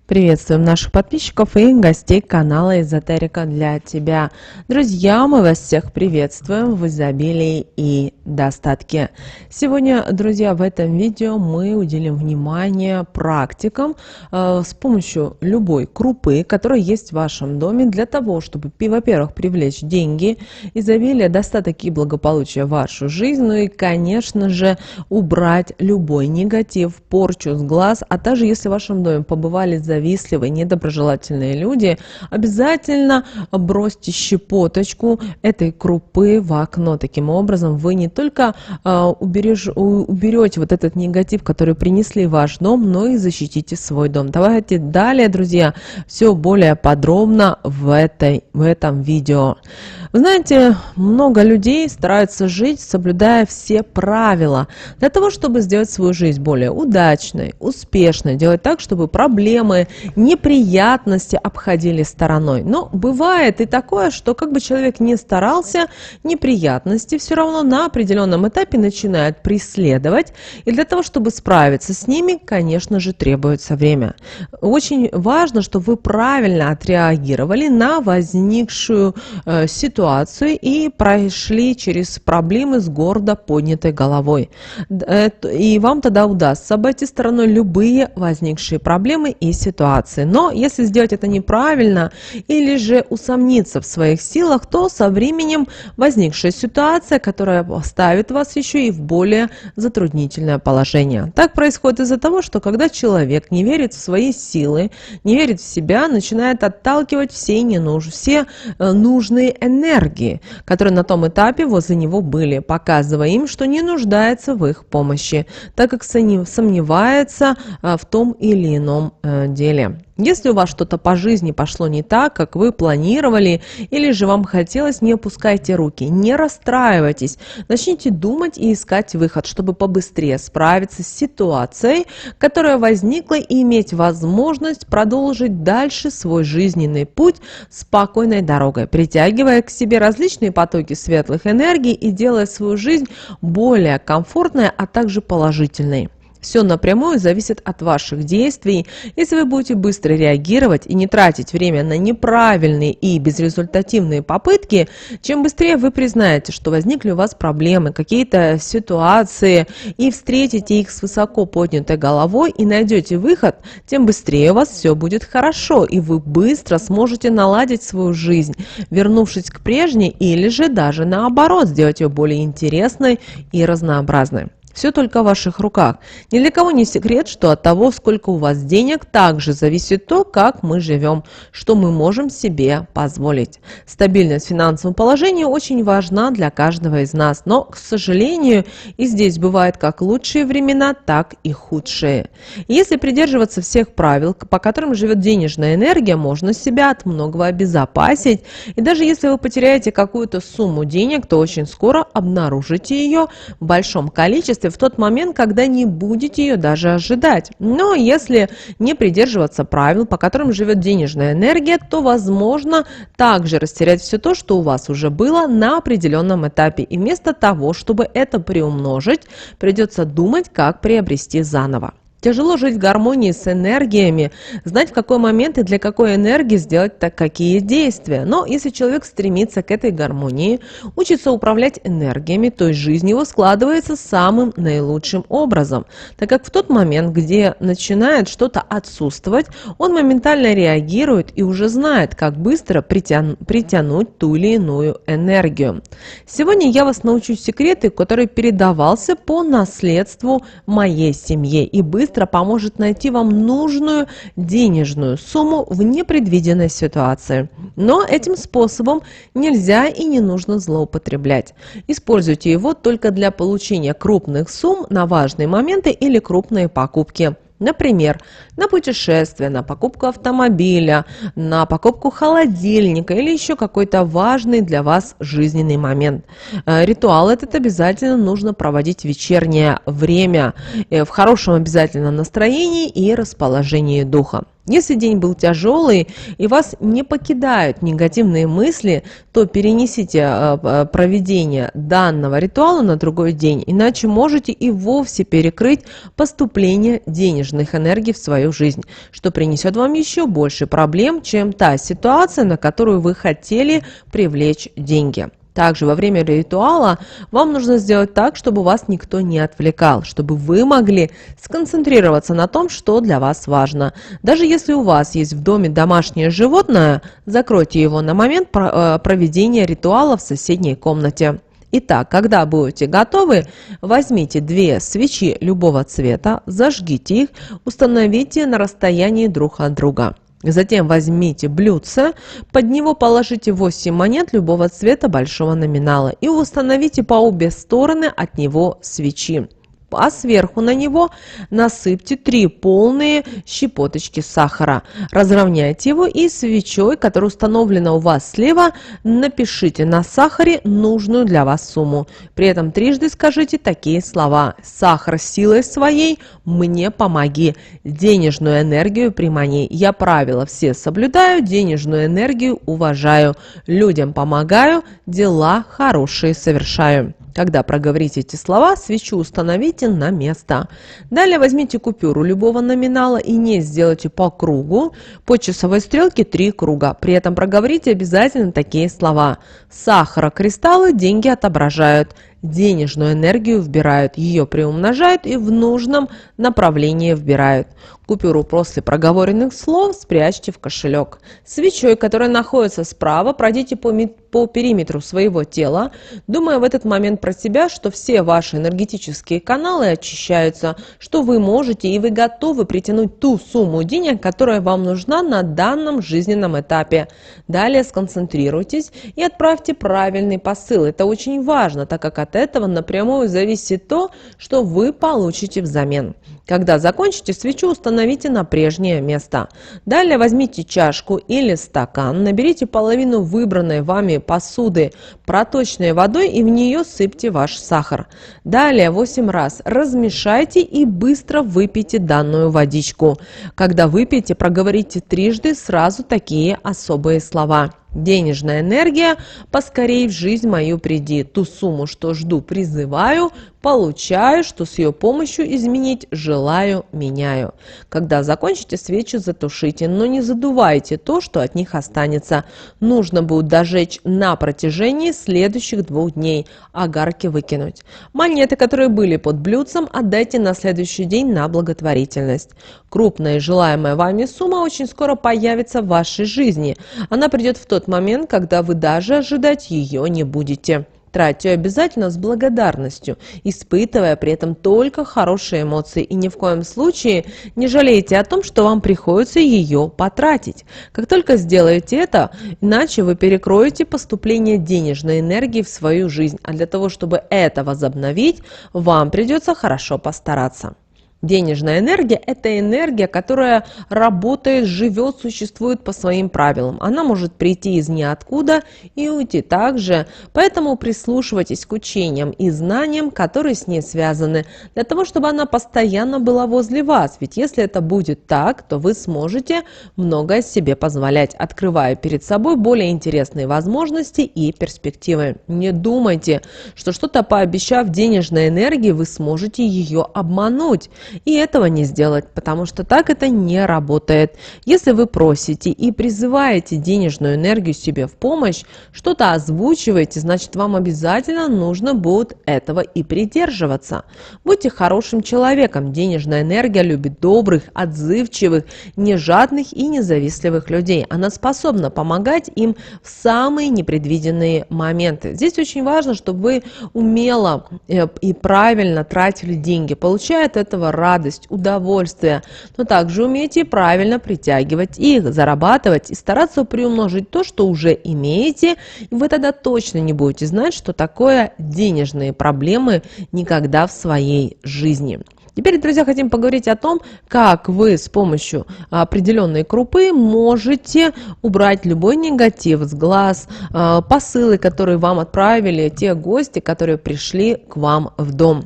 Приветствуем наших подписчиков и гостей канала Эзотерика для тебя. Друзья, мы вас всех приветствуем в изобилии и достатке. Сегодня, друзья, в этом видео мы уделим внимание практикам с помощью любой крупы, которая есть в вашем доме, для того, чтобы, во-первых, привлечь деньги, изобилие, достаток и благополучие в вашу жизнь, ну и, конечно же, убрать любой негатив, порчу с глаз, а также, если в вашем доме побывали завистливые, недоброжелательные люди, обязательно бросьте щепоточку этой крупы в окно. Таким образом, вы не только уберете вот этот негатив, который принесли в ваш дом, но и защитите свой дом. Давайте далее, друзья, все более подробно в этом видео. Вы знаете, много людей стараются жить, соблюдая все правила, для того, чтобы сделать свою жизнь более удачной, успешной, делать так, чтобы проблемы, неприятности обходили стороной. Но бывает и такое, что как бы человек ни старался, неприятности все равно на определенном этапе начинают преследовать, и для того, чтобы справиться с ними, конечно же, требуется время. Очень важно, чтобы вы правильно отреагировали на возникшую ситуацию и прошли через проблемы с гордо поднятой головой. И вам тогда удастся обойти стороной любые возникшие проблемы и ситуации. Но если сделать это неправильно или же усомниться в своих силах, то со временем возникшая ситуация, которая поставит вас еще и в более затруднительное положение. Так происходит из-за того, что когда человек не верит в свои силы, не верит в себя, начинает отталкивать все нужные энергии, которые на том этапе возле него были, показывая им, что не нуждается в их помощи, так как сомневается в том или ином деле. Если у вас что-то по жизни пошло не так, как вы планировали, или же вам хотелось, не опускайте руки, не расстраивайтесь, начните думать и искать выход, чтобы побыстрее справиться с ситуацией, которая возникла, и иметь возможность продолжить дальше свой жизненный путь спокойной дорогой, притягивая к себе различные потоки светлых энергий и делая свою жизнь более комфортной, а также положительной. Все напрямую зависит от ваших действий. Если вы будете быстро реагировать и не тратить время на неправильные и безрезультативные попытки, чем быстрее вы признаете, что возникли у вас проблемы, какие-то ситуации, и встретите их с высоко поднятой головой и найдете выход, тем быстрее у вас все будет хорошо, и вы быстро сможете наладить свою жизнь, вернувшись к прежней, или же даже наоборот, сделать ее более интересной и разнообразной. Все только в ваших руках. Ни для кого не секрет, что от того, сколько у вас денег, также зависит то, как мы живем, что мы можем себе позволить. Стабильность в финансовом положении очень важна для каждого из нас, но, к сожалению, и здесь бывают как лучшие времена, так и худшие. Если придерживаться всех правил, по которым живет денежная энергия, можно себя от многого обезопасить, и даже если вы потеряете какую-то сумму денег, то очень скоро обнаружите ее в большом количестве, в тот момент, когда не будете ее даже ожидать. Но если не придерживаться правил, по которым живет денежная энергия, то возможно также растерять все то, что у вас уже было на определенном этапе. И вместо того, чтобы это приумножить, придется думать, как приобрести заново. Тяжело жить в гармонии с энергиями, знать, в какой момент и для какой энергии сделать какие действия. Но если человек стремится к этой гармонии, учится управлять энергиями, то жизнь его складывается самым наилучшим образом, так как в тот момент, где начинает что-то отсутствовать, он моментально реагирует и уже знает, как быстро притянуть ту или иную энергию. Сегодня я вас научу секрету, который передавался по наследству моей семье и быстро поможет найти вам нужную денежную сумму в непредвиденной ситуации. Но этим способом нельзя и не нужно злоупотреблять. Используйте его только для получения крупных сумм на важные моменты или крупные покупки. Например, на путешествие, на покупку автомобиля, на покупку холодильника или еще какой-то важный для вас жизненный момент. Ритуал этот обязательно нужно проводить в вечернее время, в хорошем обязательно настроении и расположении духа. Если день был тяжелый и вас не покидают негативные мысли, то перенесите проведение данного ритуала на другой день, иначе можете и вовсе перекрыть поступление денежных энергий в свою жизнь, что принесет вам еще больше проблем, чем та ситуация, на которую вы хотели привлечь деньги. Также во время ритуала вам нужно сделать так, чтобы вас никто не отвлекал, чтобы вы могли сконцентрироваться на том, что для вас важно. Даже если у вас есть в доме домашнее животное, закройте его на момент проведения ритуала в соседней комнате. Итак, когда будете готовы, возьмите 2 свечи любого цвета, зажгите их, установите на расстоянии друг от друга. Затем возьмите блюдце, под него положите 8 монет любого цвета большого номинала и установите по обе стороны от него свечи. А сверху на него насыпьте 3 полные щепоточки сахара. Разровняйте его и свечой, которая установлена у вас слева, напишите на сахаре нужную для вас сумму. При этом трижды скажите такие слова: «Сахар силой своей мне помоги, денежную энергию примани, я правила все соблюдаю, денежную энергию уважаю, людям помогаю, дела хорошие совершаю». Когда проговорите эти слова, свечу установите на место. Далее возьмите купюру любого номинала и не сделайте по кругу, по часовой стрелке 3 круга. При этом проговорите обязательно такие слова: «Сахарокристаллы деньги отображают, денежную энергию вбирают, ее приумножают и в нужном направлении вбирают». Купюру после проговоренных слов спрячьте в кошелек. Свечой, которая находится справа, пройдите по периметру своего тела, думая в этот момент про себя, что все ваши энергетические каналы очищаются, что вы можете и вы готовы притянуть ту сумму денег, которая вам нужна на данном жизненном этапе. Далее сконцентрируйтесь и отправьте правильный посыл. Это очень важно, так как от этого напрямую зависит то, что вы получите взамен. Когда закончите, свечу установите на прежнее место. Далее возьмите чашку или стакан, наберите половину выбранной вами посуды проточной водой и в нее сыпьте ваш сахар. Далее 8 раз размешайте и быстро выпейте данную водичку. Когда выпьете, проговорите трижды сразу такие особые слова: «Денежная энергия, поскорей в жизнь мою приди, ту сумму, что жду, призываю, получаю, что с ее помощью изменить желаю, меняю». Когда закончите, свечи затушите, но не задувайте то, что от них останется. Нужно будет дожечь на протяжении следующих 2 дней, огарки выкинуть. Монеты, которые были под блюдцем, отдайте на следующий день на благотворительность. Крупная и желаемая вами сумма очень скоро появится в вашей жизни. Она придет в тот момент, когда вы даже ожидать ее не будете. Тратьте ее обязательно с благодарностью, испытывая при этом только хорошие эмоции, и ни в коем случае не жалейте о том, что вам приходится ее потратить. Как только сделаете это, иначе вы перекроете поступление денежной энергии в свою жизнь, а для того, чтобы это возобновить, вам придется хорошо постараться. Денежная энергия – это энергия, которая работает, живет, существует по своим правилам. Она может прийти из ниоткуда и уйти также. Поэтому прислушивайтесь к учениям и знаниям, которые с ней связаны, для того, чтобы она постоянно была возле вас. Ведь если это будет так, то вы сможете многое себе позволять, открывая перед собой более интересные возможности и перспективы. Не думайте, что что-то пообещав денежной энергии, вы сможете ее обмануть. И этого не сделать, потому что так это не работает. Если вы просите и призываете денежную энергию себе в помощь, что-то озвучиваете, значит, вам обязательно нужно будет этого и придерживаться. Будьте хорошим человеком. Денежная энергия любит добрых, отзывчивых, нежадных и независтливых людей. Она способна помогать им в самые непредвиденные моменты. Здесь очень важно, чтобы вы умело и правильно тратили деньги, получая от этого радость, удовольствие, но также умейте правильно притягивать их, зарабатывать и стараться приумножить то, что уже имеете, и вы тогда точно не будете знать, что такое денежные проблемы никогда в своей жизни. Теперь, друзья, хотим поговорить о том, как вы с помощью определенной крупы можете убрать любой негатив с глаз, посылы, которые вам отправили те гости, которые пришли к вам в дом.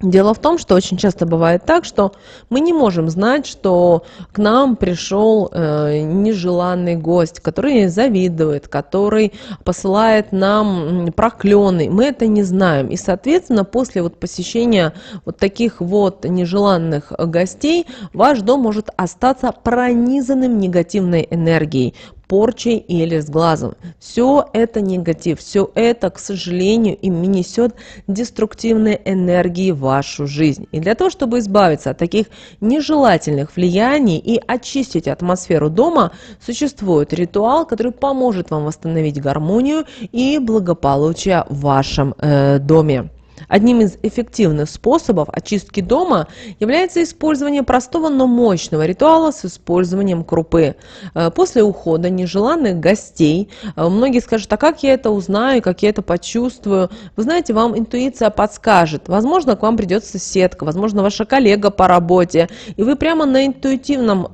Дело в том, что очень часто бывает так, что мы не можем знать, что к нам пришел нежеланный гость, который завидует, который посылает нам проклёны. Мы это не знаем. И, соответственно, после вот посещения вот таких вот нежеланных гостей, ваш дом может остаться пронизанным негативной энергией, порчей или сглазом. Все это негатив, все это, к сожалению, и несет деструктивные энергии в вашу жизнь. И для того, чтобы избавиться от таких нежелательных влияний и очистить атмосферу дома, существует ритуал, который поможет вам восстановить гармонию и благополучие в вашем доме. Одним из эффективных способов очистки дома является использование простого, но мощного ритуала с использованием крупы. После ухода нежеланных гостей многие скажут: а как я это узнаю, как я это почувствую? Вы знаете, вам интуиция подскажет. Возможно, к вам придет соседка, возможно, ваша коллега по работе, и вы прямо на интуитивном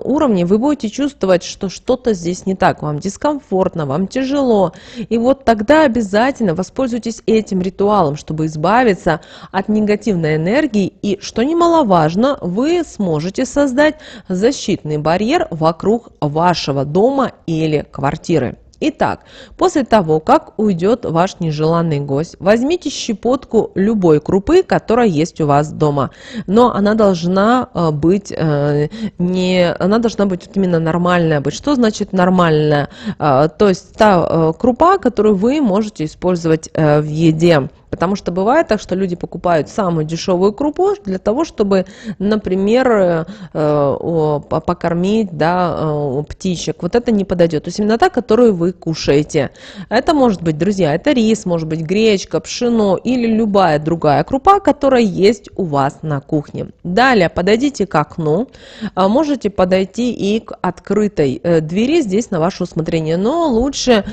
уровне вы будете чувствовать, что что-то здесь не так, вам дискомфортно, вам тяжело. И вот тогда обязательно воспользуйтесь этим ритуалом, чтобы избавиться от негативной энергии, и, что немаловажно, вы сможете создать защитный барьер вокруг вашего дома или квартиры. Итак, после того, как уйдет ваш нежеланный гость, возьмите щепотку любой крупы, которая есть у вас дома, но она должна быть она должна быть вот именно нормальная быть. Что значит нормальная? То есть та крупа, которую вы можете использовать в еде. Потому что бывает так, что люди покупают самую дешевую крупу для того, чтобы, например, покормить, да, птичек. Вот это не подойдет. То есть именно та, которую вы кушаете. Это может быть, друзья, это рис, может быть гречка, пшено или любая другая крупа, которая есть у вас на кухне. Далее подойдите к окну. Можете подойти и к открытой двери, здесь на ваше усмотрение. Но лучше,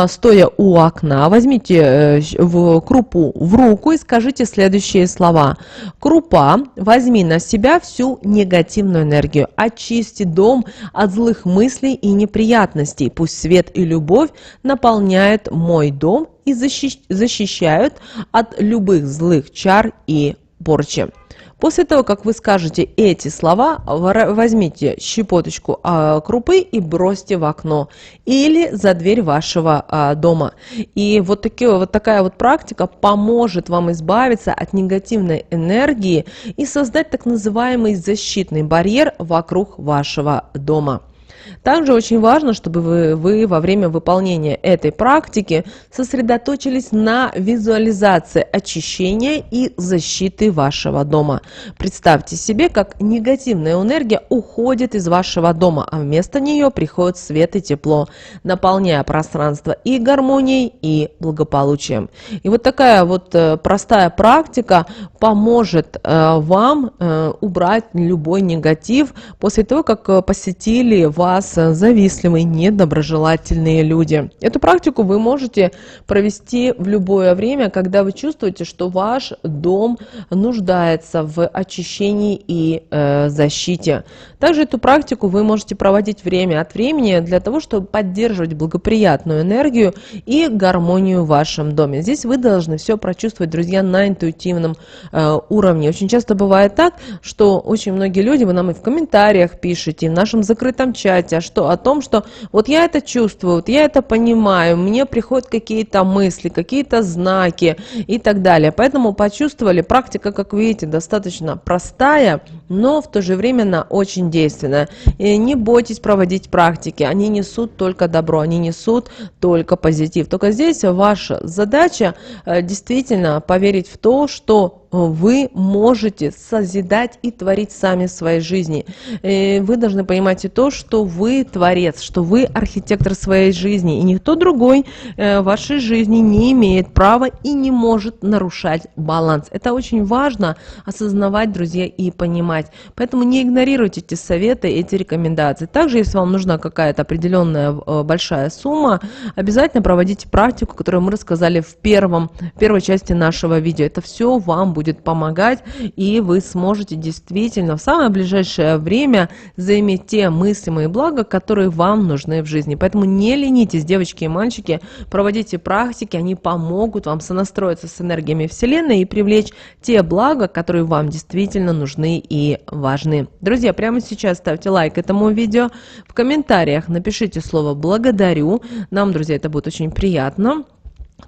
стоя у окна, возьмите крупу в руку и скажите следующие слова. Крупа, возьми на себя всю негативную энергию, очисти дом от злых мыслей и неприятностей. Пусть свет и любовь наполняют мой дом и защищают от любых злых чар и порчи. После того, как вы скажете эти слова, возьмите щепоточку крупы и бросьте в окно или за дверь вашего дома. И вот такая вот практика поможет вам избавиться от негативной энергии и создать так называемый защитный барьер вокруг вашего дома. Также очень важно, чтобы вы во время выполнения этой практики сосредоточились на визуализации очищения и защиты вашего дома. Представьте себе, как негативная энергия уходит из вашего дома, а вместо нее приходит свет и тепло, наполняя пространство и гармонией, и благополучием. И вот такая вот простая практика поможет вам убрать любой негатив после того, как посетили вас завистливые, недоброжелательные люди. Эту практику вы можете провести в любое время, когда вы чувствуете, что ваш дом нуждается в очищении и защите. Также эту практику вы можете проводить время от времени для того, чтобы поддерживать благоприятную энергию и гармонию в вашем доме. Здесь вы должны все прочувствовать, друзья, на интуитивном уровне. Очень часто бывает так, что очень многие люди, вы нам и в комментариях пишете, и в нашем закрытом чате, о том, что вот я это чувствую, вот я это понимаю, мне приходят какие-то мысли, какие-то знаки и так далее. Поэтому почувствовали, практика, как видите, достаточно простая, но в то же время она очень действенная. И не бойтесь проводить практики, они несут только добро, они несут только позитив. Только здесь ваша задача действительно поверить в то, что вы можете созидать и творить сами в своей жизни. Вы должны понимать и то, что вы творец, что вы архитектор своей жизни, и никто другой в вашей жизни не имеет права и не может нарушать баланс. Это очень важно осознавать, друзья, и понимать. Поэтому не игнорируйте эти советы, эти рекомендации. Также, если вам нужна какая-то определенная большая сумма, обязательно проводите практику, которую мы рассказали в первой части нашего видео. Это все вам будет будет помогать, и вы сможете действительно в самое ближайшее время заиметь те мыслимые блага, которые вам нужны в жизни. Поэтому не ленитесь, девочки и мальчики, проводите практики, они помогут вам сонастроиться с энергиями Вселенной и привлечь те блага, которые вам действительно нужны и важны. Друзья, прямо сейчас ставьте лайк этому видео, в комментариях напишите слово «благодарю», нам, друзья, это будет очень приятно.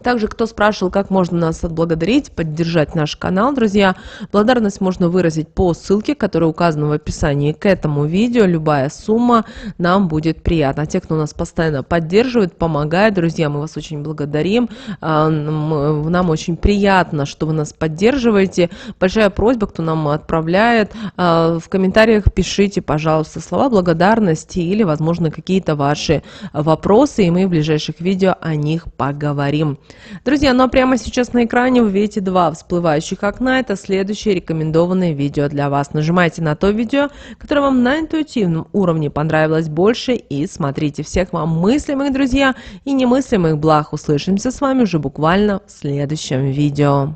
Также, кто спрашивал, как можно нас отблагодарить, поддержать наш канал, друзья, благодарность можно выразить по ссылке, которая указана в описании к этому видео. Любая сумма нам будет приятна. Те, кто нас постоянно поддерживает, помогает, друзья, мы вас очень благодарим. Нам очень приятно, что вы нас поддерживаете. Большая просьба, кто нам отправляет, в комментариях пишите, пожалуйста, слова благодарности или, возможно, какие-то ваши вопросы, и мы в ближайших видео о них поговорим. Друзья, ну а прямо сейчас на экране вы видите два всплывающих окна. Это следующее рекомендованное видео для вас. Нажимайте на то видео, которое вам на интуитивном уровне понравилось больше, и смотрите. Всех вам мыслимых, друзья, и немыслимых благ. Услышимся с вами уже буквально в следующем видео.